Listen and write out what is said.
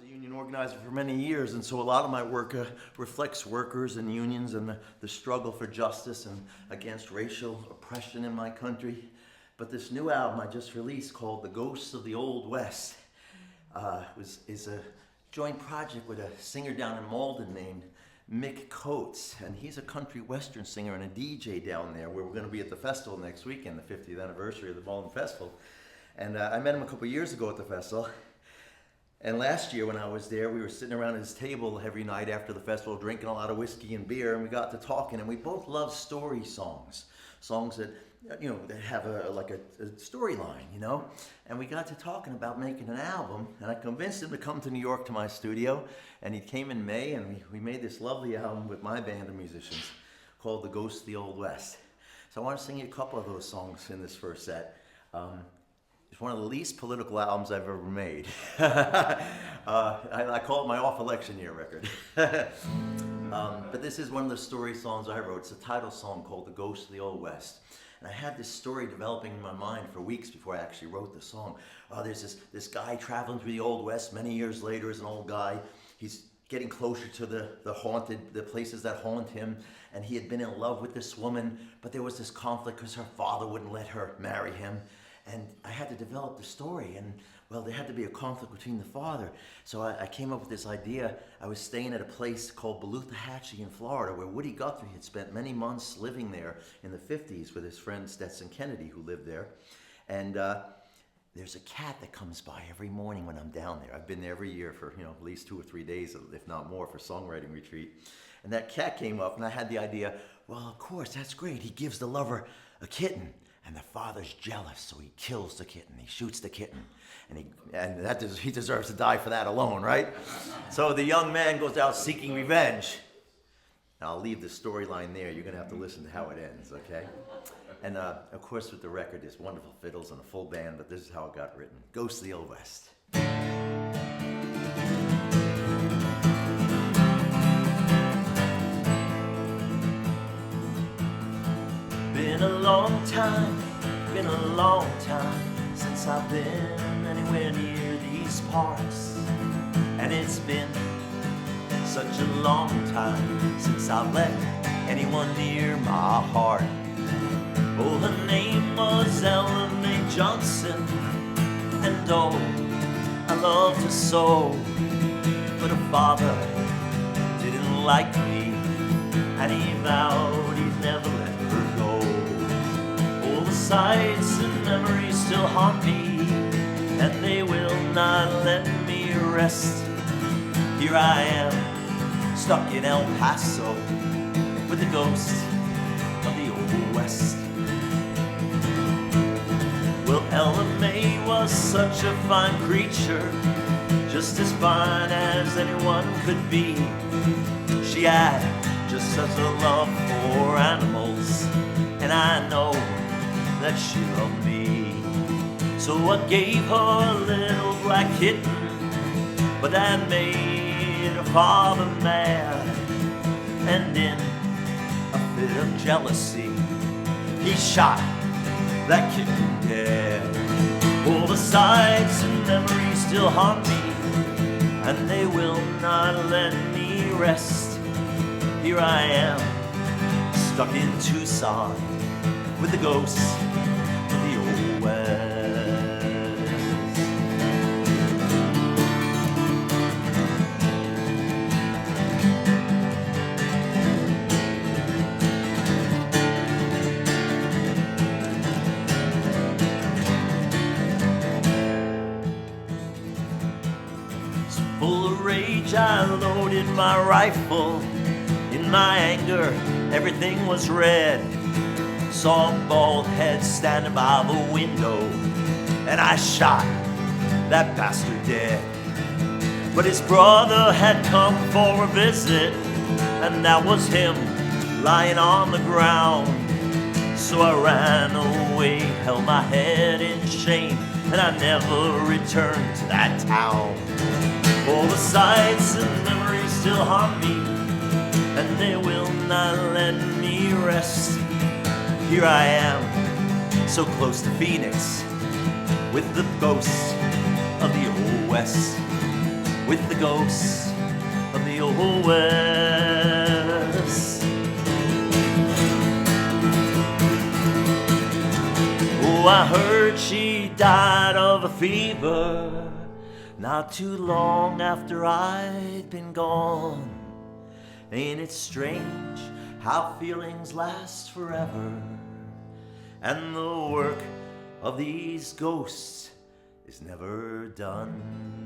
a union organizer for many years, and so a lot of my work reflects workers and unions and the struggle for justice and against racial oppression in my country. But this new album I just released called The Ghosts of the Old West is a joint project with a singer down in Malden named Mick Coates, and he's a country western singer and a DJ down there where we're going to be at the festival next weekend, the 50th anniversary of the Malden Festival. And I met him a couple years ago at the festival. And last year when I was there, we were sitting around his table every night after the festival, drinking a lot of whiskey and beer, and we got to talking, and we both love story songs. Songs that, you know, that have a storyline, you know? And we got to talking about making an album, and I convinced him to come to New York to my studio, and he came in May, and we made this lovely album with my band of musicians called The Ghosts of the Old West. So I want to sing you a couple of those songs in this first set. It's one of the least political albums I've ever made. I call it my off-election year record. But this is one of the story songs I wrote. It's a title song called The Ghost of the Old West. And I had this story developing in my mind for weeks before I actually wrote the song. There's this guy traveling through the Old West many years later as an old guy. He's getting closer to the places that haunt him. And he had been in love with this woman, but there was this conflict because her father wouldn't let her marry him. And I had to develop the story, and well, there had to be a conflict between the father. So I came up with this idea. I was staying at a place called Beluthahatchee in Florida, where Woody Guthrie had spent many months living there in the 50s with his friend Stetson Kennedy, who lived there. And there's a cat that comes by every morning when I'm down there. I've been there every year for, at least 2 or 3 days, if not more, for songwriting retreat. And that cat came up, and I had the idea, well, of course, that's great. He gives the lover a kitten. And the father's jealous, so he kills the kitten. He shoots the kitten, and he deserves to die for that alone, right? So the young man goes out seeking revenge. Now, I'll leave the storyline there. You're gonna have to listen to how it ends, okay? And of course, with the record, there's wonderful fiddles and a full band, but this is how it got written: Ghosts of the Old West. Been a long time since I've been anywhere near these parts. And it's been such a long time since I've let anyone near my heart. Oh, her name was Ellen Mae Johnson, and oh, I loved her so. But her father didn't like me, and he vowed he'd never let her go. All the sights and memories still haunt me, and they will not let me rest. Here I am, stuck in El Paso, with the ghost of the Old West. Well, Ellen Mae was such a fine creature, just as fine as anyone could be. She had just such a love for animals, and I know that she loved me. So I gave her a little black kitten, but that made her father mad. And in a fit of jealousy, he shot that kitten dead. All the sights and memories still haunt me, and they will not let me rest. Here I am, stuck in Tucson, with the ghosts of the Old West. So full of rage, I loaded my rifle. In my anger, everything was red. Saw a bald head standing by the window, and I shot that bastard dead. But his brother had come for a visit, and that was him lying on the ground. So I ran away, held my head in shame, and I never returned to that town. All the sights and memories still haunt me, and they will not let me rest. Here I am, so close to Phoenix, with the ghosts of the Old West. with the ghosts of the old West. Oh, I heard she died of a fever not too long after I'd been gone. Ain't it strange how feelings last forever, and the work of these ghosts is never done?